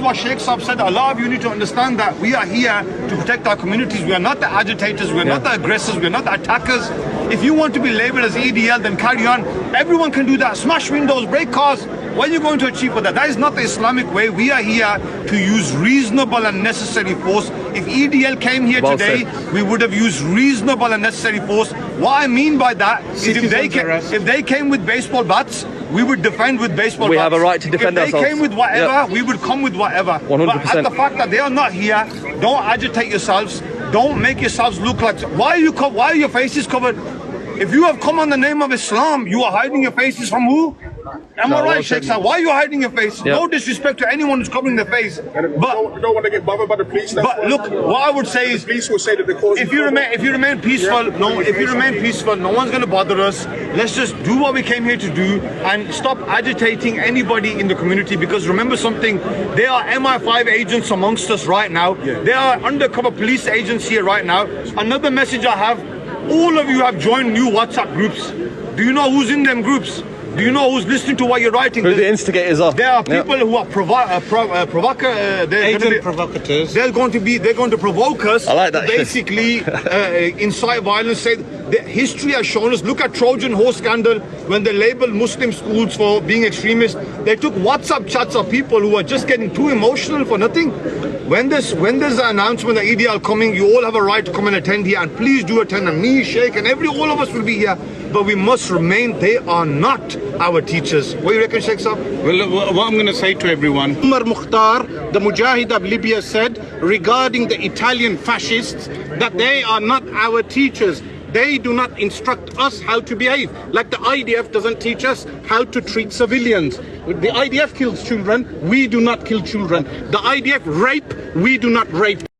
what Shaykh Sahib said. A lot of you need to understand that we are here to protect our communities. We are not the agitators, we are not the aggressors, we are not the attackers. If you want to be labeled as EDL, then carry on. Everyone can do that. Smash windows, break cars. What are you going to achieve with that? That is not the Islamic way. We are here to use reasonable and necessary force. If EDL came here today, we would have used reasonable and necessary force. What I mean by that is if they came with baseball bats, we would defend with baseball bats. We have a right to defend ourselves. If they came with whatever, we would come with whatever. 100%. But at the fact that they are not here, don't agitate yourselves. Don't make yourselves look like... Why are your faces covered? If you have come on the name of Islam, you are hiding your faces from who? Am I right, Shaykh Sahib? Why are you hiding your face? No disrespect to anyone who's covering their face. But you don't want to get bothered by the police. But look, what I would say is, the police will say that if you remain peaceful, no one's going to bother us. Let's just do what we came here to do and stop agitating anybody in the community. Because remember something, there are MI5 agents amongst us right now. There are undercover police agents here right now. Another message I have: all of you have joined new WhatsApp groups. Do you know who's in them groups? Do you know who's listening to what you're writing? Who the instigators are? There are people who are provocateurs. They're going to provoke us. I like that. Basically, incite violence. Say the history has shown us. Look at Trojan horse scandal when they labeled Muslim schools for being extremist. They took WhatsApp chats of people who are just getting too emotional for nothing. When there's an announcement that EDL coming, you all have a right to come and attend here, and please do attend. And me, Shaykh, and all of us will be here. But we must remain. They are not our teachers. What do you reckon, Shaykh Sahib? Well, what I'm going to say to everyone, Umar Mukhtar, the Mujahid of Libya, said regarding the Italian fascists that they are not our teachers. They do not instruct us how to behave. Like the IDF doesn't teach us how to treat civilians. The IDF kills children, we do not kill children. The IDF rape, we do not rape.